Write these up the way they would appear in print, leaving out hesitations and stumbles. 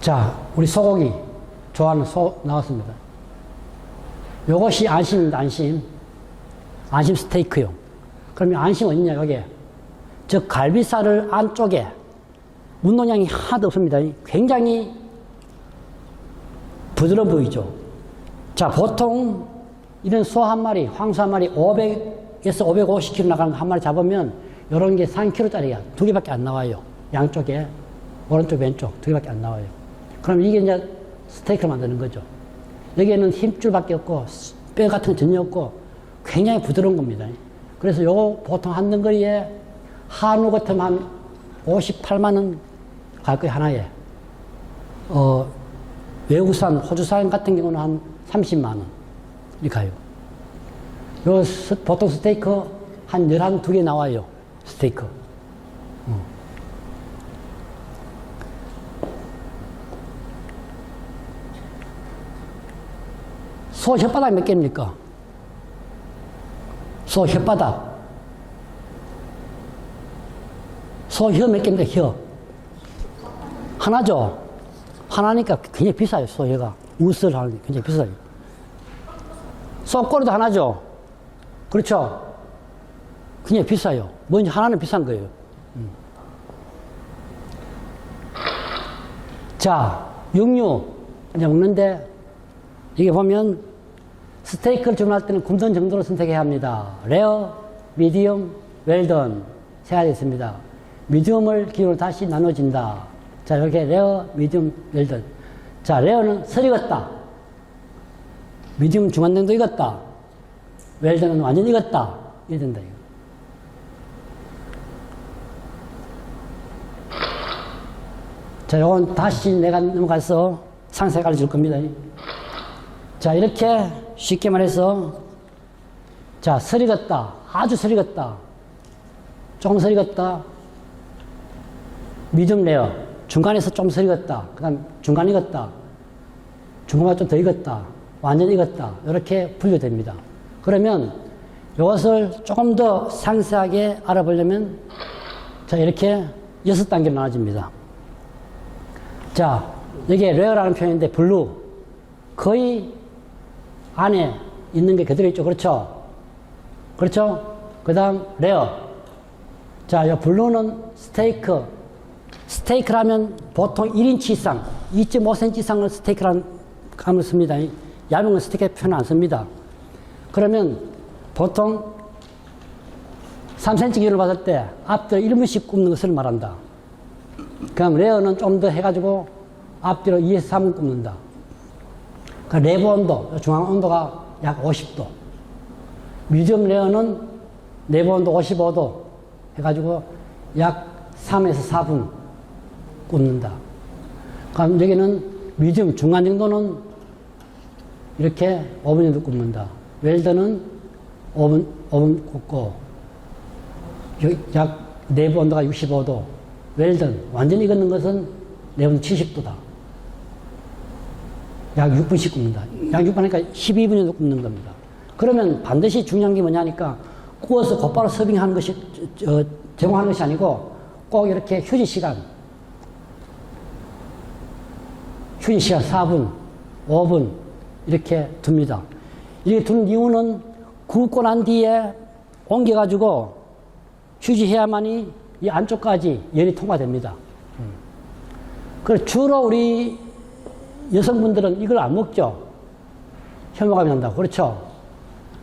자, 우리 소고기 좋아하는 소 나왔습니다. 요것이 안심입니다. 안심. 안심 스테이크용. 그러면 안심 어디냐, 여기. 저 갈비살을 안쪽에 운동량이 하나도 없습니다. 굉장히 부드러워 보이죠. 자, 보통 이런 소 한 마리, 황소 한 마리 500에서 550kg 나가는 거 한 마리 잡으면 이런 게 3kg짜리가 두 개밖에 안 나와요. 양쪽에 오른쪽 왼쪽 두 개밖에 안 나와요. 그럼 이게 이제 스테이크를 만드는 거죠. 여기에는 힘줄밖에 없고 뼈 같은 거 전혀 없고 굉장히 부드러운 겁니다. 그래서 요거 보통 한 덩어리에 한우 같으면 한 58만 원 갈 거예요, 하나에. 외국산, 호주산 같은 경우는 한 30만 원. 이렇게 가요. 요 보통 스테이크 한 11개 나와요. 스테이크. 소 혓바닥 몇 개입니까? 소 혓바닥. 소 혀 몇 개입니까? 혀. 하나죠? 하나니까 굉장히 비싸요, 소 혀가. 우슬 하는 게 굉장히 비싸요. 소 꼬리도 하나죠? 그렇죠? 굉장히 비싸요. 뭔지 하나는 비싼 거예요. 자, 육류 이제 먹는데 이게 보면 스테이크를 주문할 때는 굽는 정도로 선택해야 합니다. 레어, 미디엄, 웰던 세 가지 있습니다. 미디엄을 기준으로 다시 나눠진다. 자, 이렇게 레어, 미디엄, 웰던. 자, 레어는 설 익었다. 미디엄 중간 정도 익었다. 웰던은 완전 익었다. 이래 된다, 이거. 자, 요건 다시 내가 넘어가서 상세히 가르쳐 줄 겁니다. 자, 이렇게 쉽게 말해서, 자, 설 익었다. 아주 설 익었다. 조금 설 익었다. 미디엄 레어. 중간에서 좀 설 익었다. 그 다음 중간 익었다. 중간보다 좀 더 익었다. 완전 익었다. 이렇게 분류됩니다. 그러면 이것을 조금 더 상세하게 알아보려면, 자, 이렇게 6단계로 나눠집니다. 자, 여기에 레어라는 표현인데, 블루. 거의 안에 있는 게 그대로 있죠. 그렇죠? 그렇죠? 그 다음, 레어. 자, 이 블루는 스테이크. 스테이크라면 보통 1인치 이상, 2.5cm 이상을 스테이크라는 감을 씁니다. 얇은 스테이크 표현 안 씁니다. 그러면 보통 3cm 기준으로 봤을 때 앞뒤로 1분씩 굽는 것을 말한다. 그럼 레어는 좀 더 해가지고 앞뒤로 2에서 3분 굽는다. 그 내부 온도, 중앙 온도가 약 50도. 미디엄 레어는 내부 온도 55도 해가지고 약 3에서 4분 굽는다. 그럼 여기는 미디엄 중간 정도는 이렇게 5분 정도 굽는다. 웰던은 5분 굽고, 약 내부 온도가 65도. 웰던, 완전히 익는 것은 내부 70도다. 약 6분씩 굽는다. 약 6분 하니까 12분 정도 굽는 겁니다. 그러면 반드시 중요한 게 뭐냐니까, 구워서 곧바로 서빙하는 것이, 제공하는 것이 아니고, 꼭 이렇게 휴지 시간 4분, 5분, 이렇게 둡니다. 이렇게 둔 이유는 굽고 난 뒤에 옮겨가지고 휴지해야만이 이 안쪽까지 열이 통과됩니다. 그래서 주로 우리 여성분들은 이걸 안 먹죠. 혐오감이 난다고. 그렇죠?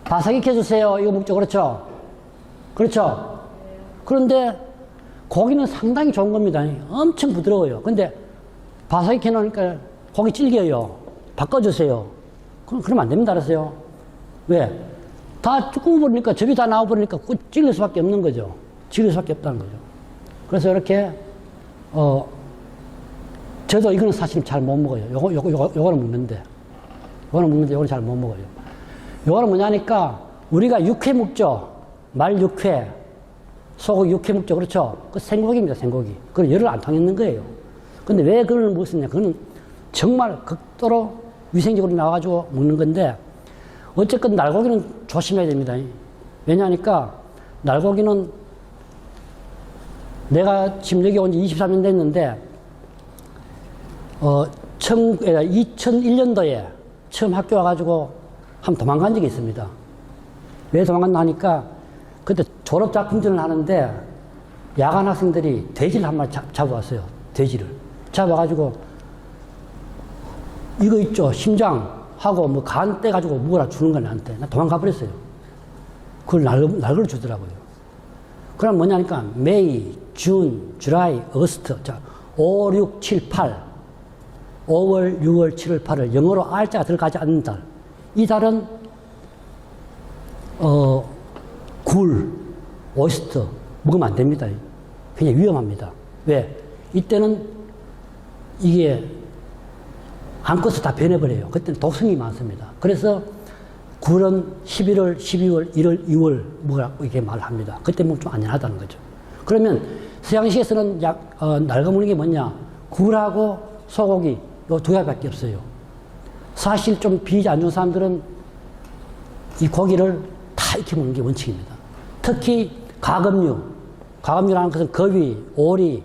바삭하게 해주세요. 이거 먹죠. 그렇죠? 그렇죠? 그런데 고기는 상당히 좋은 겁니다. 엄청 부드러워요. 근데 바삭하게 해놓으니까 고기 질겨요. 바꿔주세요. 그러면 안 됩니다. 알았어요? 왜? 다 구워버리니까, 접이 다 나와버리니까 질길 수밖에 없는 거죠. 질길 수밖에 없다는 거죠. 그래서 이렇게, 저도 이거는 사실 잘 못 먹어요. 요거는 먹는데. 요거는 잘 못 먹어요. 요거는 뭐냐니까, 우리가 육회 먹죠. 말 육회. 소고기 육회 먹죠. 그렇죠? 그 생고기입니다. 생고기. 그건 열을 안 통했는 거예요. 근데 왜 그걸 먹었느냐? 그거는 정말 극도로 위생적으로 나와가지고 먹는 건데, 어쨌든 날고기는 조심해야 됩니다. 왜냐하니까, 날고기는 내가 지금 여기 온 지 23년 됐는데, 2001년도에 처음 학교 와가지고 한번 도망간 적이 있습니다. 왜 도망갔나 하니까 그때 졸업 작품전을 하는데 야간 학생들이 돼지를 한 마리 잡아왔어요. 돼지를. 잡아가지고 이거 있죠. 심장하고 뭐 간 떼가지고 먹으라 주는 거 나한테. 나 도망가 버렸어요. 그걸 날걸 주더라고요. 그럼 뭐냐니까 메이, 준, 주라이, 어거스트. 자, 5, 6, 7, 8. 5월, 6월, 7월, 8월. 영어로 R자가 들어가지 않는 달. 이 달은 굴, 오이스터 먹으면 안 됩니다. 굉장히 위험합니다. 왜? 이때는 이게 암컷을 다 변해버려요. 그때는 독성이 많습니다. 그래서 굴은 11월, 12월, 1월, 2월 뭐라고 이렇게 말합니다. 그때 먹으면 좀 안전하다는 거죠. 그러면 서양식에서는 낡아먹는 게 뭐냐? 굴하고 소고기 이 두 가지밖에 없어요. 사실 좀 비위가 안 좋은 사람들은 이 고기를 다 익혀 먹는 게 원칙입니다. 특히 가금류라는 것은 거위, 오리,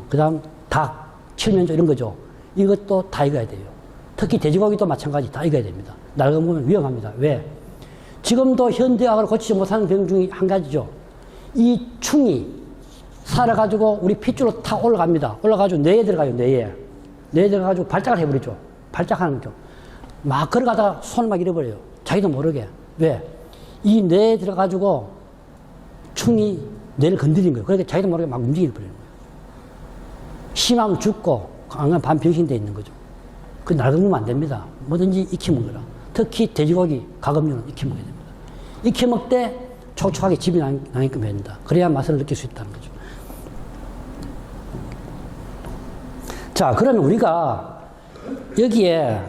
그 다음 닭, 칠면조 이런 거죠. 이것도 다 익어야 돼요. 특히 돼지고기도 마찬가지 다 익어야 됩니다. 낡아먹으면 위험합니다. 왜? 지금도 현대학으로 고치지 못하는 병 중에 한 가지죠. 이 충이 살아가지고 우리 핏줄로 탁 올라갑니다. 올라가지고 뇌에 들어가요, 뇌에. 뇌에 들어가지고 발작을 해버리죠. 발작하는 거죠. 막 걸어가다가 손을 막 잃어버려요. 자기도 모르게. 왜? 이 뇌에 들어가지고 충이 뇌를 건드린 거예요. 그러니까 자기도 모르게 막 움직여 버리는 거예요. 심하면 죽고, 강한 반병신되어 있는 거죠. 그 낡으면 안 됩니다. 뭐든지 익혀 먹으라. 특히 돼지고기, 가금류는 익혀 먹어야 됩니다. 익혀 먹되 촉촉하게 집이 나게끔 해야 된다. 그래야 맛을 느낄 수 있다는 거죠. 자, 그러면 우리가 여기에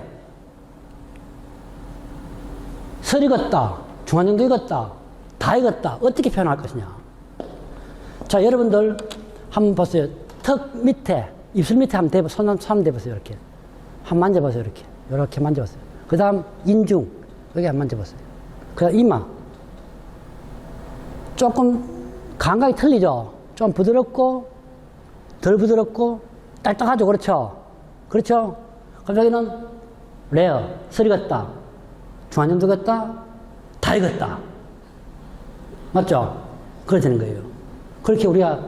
설 익었다, 중간정도 익었다, 다 익었다, 어떻게 표현할 것이냐. 자, 여러분들 한번 보세요. 턱 밑에, 입술 밑에 한번 대보세요. 손 한번 대보세요. 이렇게. 한번 만져보세요. 이렇게 만져보세요. 그 다음 인중, 여기 한번 만져보세요. 그 다음 이마. 조금 감각이 틀리죠? 좀 부드럽고, 덜 부드럽고, 딱딱하죠? 그렇죠? 그렇죠? 그럼 여기는 레어, 설 익었다, 중간정도 익었다, 다 익었다. 맞죠? 그렇게 되는 거예요. 그렇게 우리가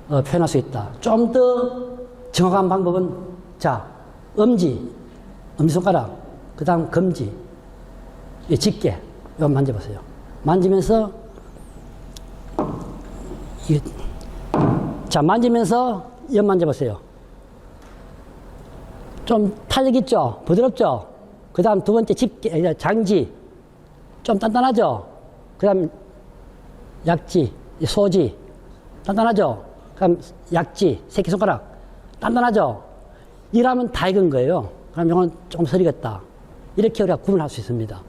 표현할 수 있다. 좀 더 정확한 방법은, 자, 엄지손가락, 그 다음 검지, 집게, 이거 만져보세요. 만지면서, 자, 만지면서, 이거 만져보세요. 좀 탄력 있죠? 부드럽죠? 그 다음 두 번째 집게, 장지, 좀 단단하죠? 그 다음 약지, 소지, 단단하죠? 그 다음 약지, 새끼손가락, 단단하죠? 이러면 다 익은 거예요. 그럼 이건 조금 설 익었다. 이렇게 우리가 구분할 수 있습니다.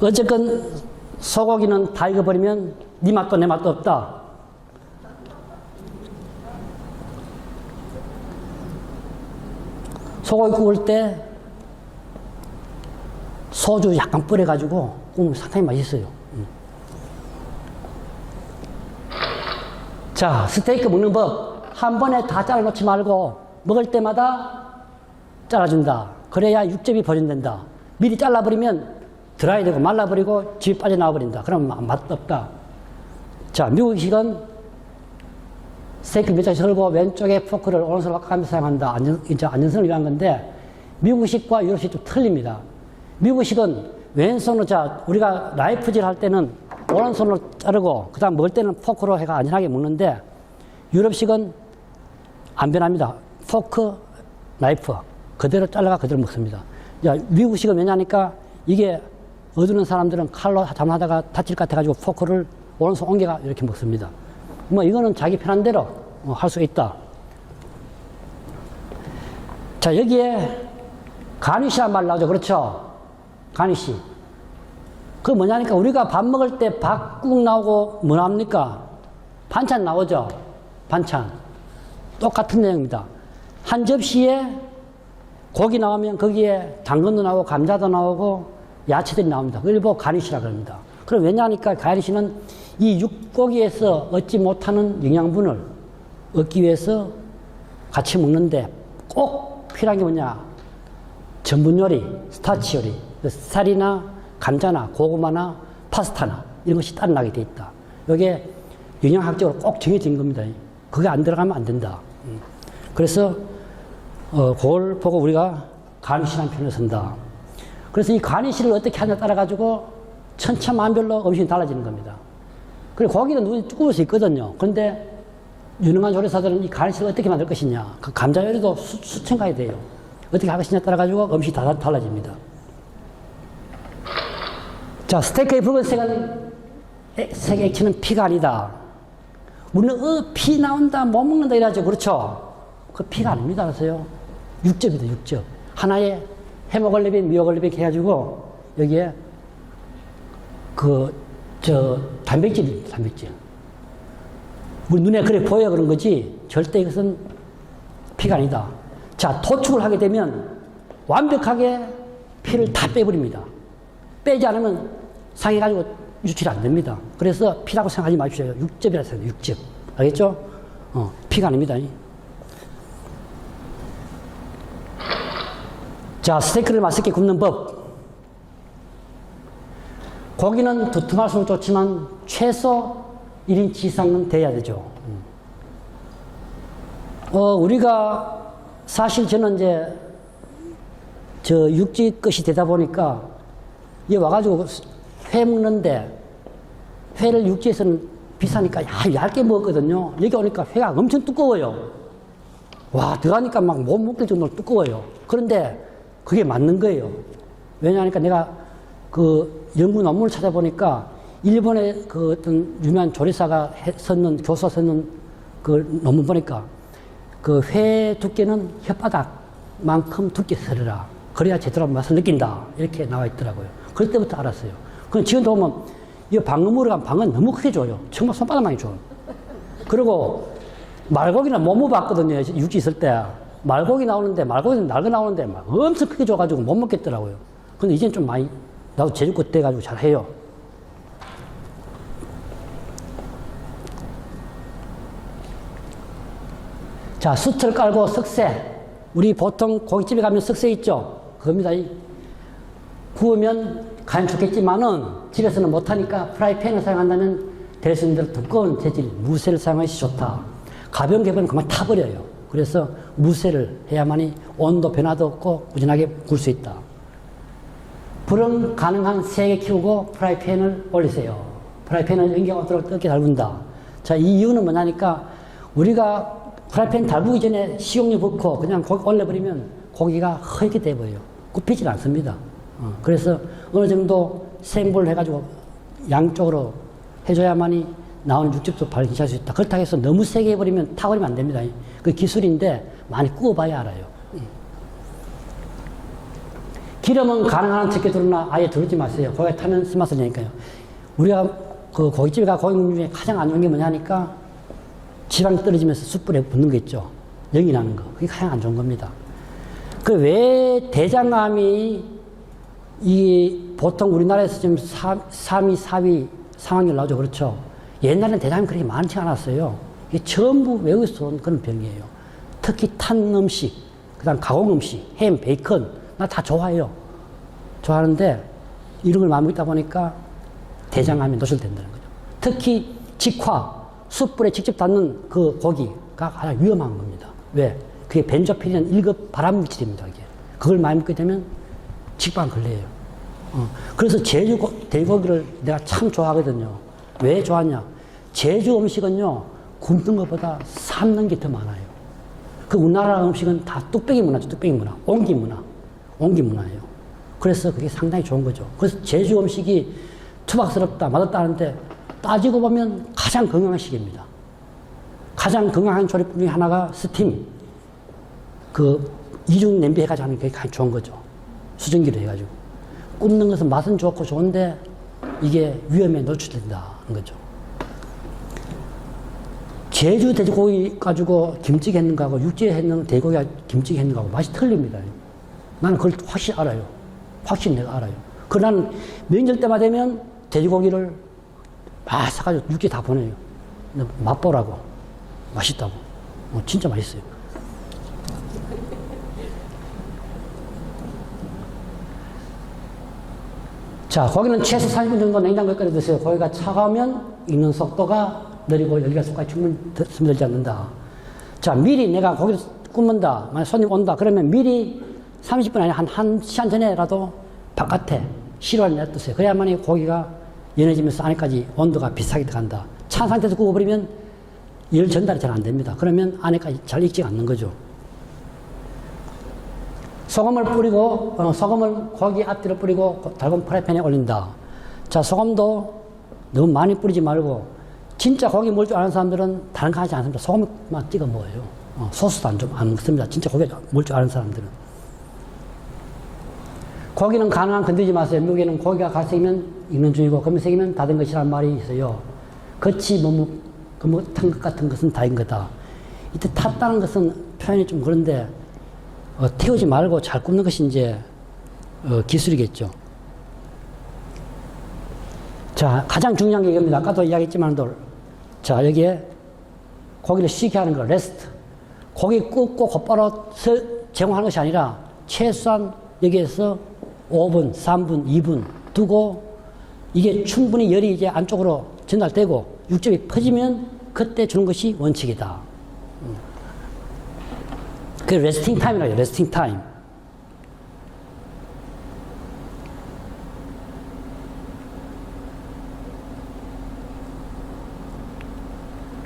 어쨌건 소고기는 다 익어버리면 네 맛도 내 맛도 없다. 소고기 구울 때 소주 약간 뿌려가지고 구우면 상당히 맛있어요. 자, 스테이크 먹는 법. 한 번에 다 잘라놓지 말고 먹을 때마다 잘라준다. 그래야 육즙이 보존된다. 미리 잘라버리면 드라이 되고 말라버리고 즙이 빠져나와버린다. 그럼 맛도 없다. 자, 미국식은 스테이크 몇 장씩 썰고 왼쪽에 포크를 오른손으로 바꿔가면서 사용한다. 안전성을 위한 건데 미국식과 유럽식 좀 틀립니다. 미국식은 왼손으로, 자, 우리가 라이프질 할 때는 오른손으로 자르고 그 다음 먹을 때는 포크로 해가 안전하게 먹는데 유럽식은 안 변합니다. 포크, 나이프 그대로 잘라가 그대로 먹습니다. 야, 미국식은 왜냐니까 이게 어두운 사람들은 칼로 잘못하다가 다칠 것 같아가지고 포크를 오른손 옮겨가 이렇게 먹습니다. 뭐 이거는 자기 편한 대로 할 수 있다. 자, 여기에 가니시란 말 나오죠. 그렇죠? 가니시. 그 뭐냐니까 우리가 밥 먹을 때 밥국 나오고 뭐 나옵니까? 반찬 나오죠? 반찬. 똑같은 내용입니다. 한 접시에 고기 나오면 거기에 당근도 나오고 감자도 나오고 야채들이 나옵니다. 그걸 보고 가니시라 그럽니다. 그럼 왜냐니까 가니시는 이 육고기에서 얻지 못하는 영양분을 얻기 위해서 같이 먹는데 꼭 필요한 게 뭐냐? 전분 요리, 스타치 요리, 쌀이나 감자나 고구마나 파스타나 이런 것이 따라 나게 돼 있다. 이게 영양학적으로 꼭 정해진 겁니다. 그게 안 들어가면 안 된다. 그래서 그걸 보고 우리가 가니시라는 표현을 쓴다. 그래서 이 가니시를 어떻게 하냐 따라 가지고 천차만별로 음식이 달라지는 겁니다. 그리고 고기는 눈에 쭉 구울 수 있거든요. 그런데 유능한 조리사들은 이 가니시를 어떻게 만들 것이냐. 그 감자 요리도 수천 가지 돼요. 어떻게 할 것이냐 따라 가지고 음식이 다 달라집니다. 자, 스테이크의 붉은색 액체는 피가 아니다. 우리는 피 나온다, 못 먹는다 이러죠. 그렇죠? 그 피가 아닙니다. 그래서요. 육즙이다, 육즙. 하나의 헤모글로빈, 미오글로빈 해가지고 여기에 단백질입니다, 단백질. 우리 눈에 그래 보여 그런 거지 절대 이것은 피가 아니다. 자, 도축을 하게 되면 완벽하게 피를 다 빼버립니다. 빼지 않으면 상해가지고 유출이 안 됩니다. 그래서 피라고 생각하지 마십시오. 육즙이라 생각해요, 육즙. 알겠죠? 피가 아닙니다. 자, 스테이크를 맛있게 굽는 법. 고기는 두툼할수록 좋지만 최소 1인치 이상은 돼야 되죠. 우리가 사실 저는 이제 육지 것이 되다 보니까 여기 와가지고 회 먹는데 회를 육지에서는 비싸니까 얇게 먹었거든요. 여기 오니까 회가 엄청 두꺼워요. 와, 들어가니까 막 못 먹을 정도로 두꺼워요. 그런데 그게 맞는 거예요. 왜냐하니까 내가 그 연구 논문을 찾아보니까 일본의 그 어떤 유명한 조리사가 썼는, 교수가 썼는 그 논문 보니까 그 회 두께는 혓바닥만큼 두께 썰어라. 그래야 제대로 맛을 느낀다. 이렇게 나와 있더라고요. 그때부터 알았어요. 그럼 지금도 보면 이 방음으로 간 방은 너무 크게 줘요. 정말 손바닥만이 줘요. 그리고 말고기는 못 먹어봤거든요. 육지 있을 때. 말고기 나오는데, 말고기는 날개 나오는데 막 엄청 크게 줘가지고 못 먹겠더라고요. 근데 이제는 좀 많이, 나도 제주껏 돼가지고 잘 해요. 자, 숯을 깔고 석쇠. 우리 보통 고깃집에 가면 석쇠 있죠? 그겁니다. 구우면 간 좋겠지만은 집에서는 못하니까 프라이팬을 사용한다면 될 수 있는 대로 두꺼운 재질, 무쇠를 사용하시 좋다. 가벼운 ገብ은 그만 타버려요. 그래서 무쇠를 해야만이 온도 변화도 없고 꾸준하게 구울 수 있다. 불은 가능한 세게 키우고 프라이팬을 올리세요. 프라이팬은 연기가 오도록 뜨겁게 달군다. 자, 이 이유는 뭐냐니까 우리가 프라이팬 달구기 전에 식용유 붓고 그냥 고기 올려버리면 고기가 허옇게 돼버려요. 굽히질 않습니다. 그래서 어느 정도 생불을 해가지고 양쪽으로 해줘야만이 나오는 육즙도 발견할 수 있다. 그렇다고 해서 너무 세게 해버리면 타버리면 안 됩니다. 그 기술인데 많이 구워봐야 알아요. 기름은 가능한 적게 두르나 아예 두르지 마세요. 고기가 타면 쓴맛을 내니까요. 우리가 그 고깃집에 가 고기 먹는 중에 가장 안 좋은 게 뭐냐니까 지방이 떨어지면서 숯불에 붙는 거 있죠. 연기 나는 거. 그게 가장 안 좋은 겁니다. 그 왜 대장암이 보통 우리나라에서 지금 3위, 4위 상황이 나오죠. 그렇죠. 옛날에는 대장암이 그렇게 많지 않았어요. 이게 전부 외국에서 온 그런 병이에요. 특히 탄 음식, 그 다음 가공 음식, 햄, 베이컨, 나 다 좋아해요. 좋아하는데 이런 걸 마음에 있다 보니까 대장암에 노출된다는 거죠. 특히 직화, 숯불에 직접 닿는 그 고기가 가장 위험한 겁니다. 왜? 그게 벤조필이라는 1급 발암물질입니다. 이게. 그걸 많이 먹게 되면 직방 걸려요. 그래서 제주 돼지고기를 내가 참 좋아하거든요. 왜 좋아하냐? 제주 음식은요, 굽는 것보다 삶는 게 더 많아요. 그 우리나라 음식은 다 뚝배기 문화죠. 뚝배기 문화. 옹기 문화. 옹기 문화예요. 그래서 그게 상당히 좋은 거죠. 그래서 제주 음식이 투박스럽다, 맛없다 하는데 따지고 보면 가장 건강한 식입니다. 가장 건강한 조리법 중에 하나가 스팀. 그 이중 냄비 해가지고 하는 게 가장 좋은 거죠. 수증기로 해가지고. 굽는 것은 맛은 좋고 좋은데 이게 위험에 노출된다는 거죠. 제주 돼지고기 가지고 김치찌개 했는 거하고 육지에 했는 돼지고기가 김치찌개 했는 거하고 맛이 틀립니다. 나는 그걸 확실히 알아요. 확실히 내가 알아요. 그 나는 명절 때만 되면 돼지고기를 막 사가지고 육지에 다 보내요. 맛보라고. 맛있다고. 진짜 맛있어요. 자, 고기는 최소 30분 정도 냉장고에 끓여 두세요. 고기가 차가우면 익는 속도가 느리고 열기가 속까지 충분히 스며들지 않는다. 자, 미리 내가 고기를 굽는다. 만약 손님 온다. 그러면 미리 30분 아니 한 1시간 전에라도 바깥에 실온에 냅두세요. 그래야만이 고기가 연해지면서 안에까지 온도가 비슷하게 들어간다. 찬 상태에서 구워버리면 열 전달이 잘 안 됩니다. 그러면 안에까지 잘 익지 않는 거죠. 소금을 뿌리고, 소금을 고기 앞뒤로 뿌리고 달군 프라이팬에 올린다. 자, 소금도 너무 많이 뿌리지 말고, 진짜 고기 먹을 줄 아는 사람들은 다른 거 하지 않습니다. 소금만 찍어 먹어요. 소스도 안 먹습니다. 진짜 고기 먹을 줄 아는 사람들은. 고기는 가능한 건드리지 마세요. 미국에는 고기가 갈색이면 익는 중이고, 검은색이면 다 된 것이라는 말이 있어요. 겉이 탄 것 같은 것은 다 익은 거다. 이때 탔다는 것은 표현이 좀 그런데, 태우지 말고 잘 굽는 것이 이제 기술이겠죠. 자, 가장 중요한 게 이겁니다. 아까도 이야기했지만도, 자, 여기에 고기를 식게 하는 거, 레스트. 고기 굽고 곧바로 제공하는 것이 아니라 최소한 여기에서 5분, 3분, 2분 두고 이게 충분히 열이 이제 안쪽으로 전달되고 육즙이 퍼지면 그때 주는 것이 원칙이다. 그 레스팅 타임이라고 해요. 레스팅 타임.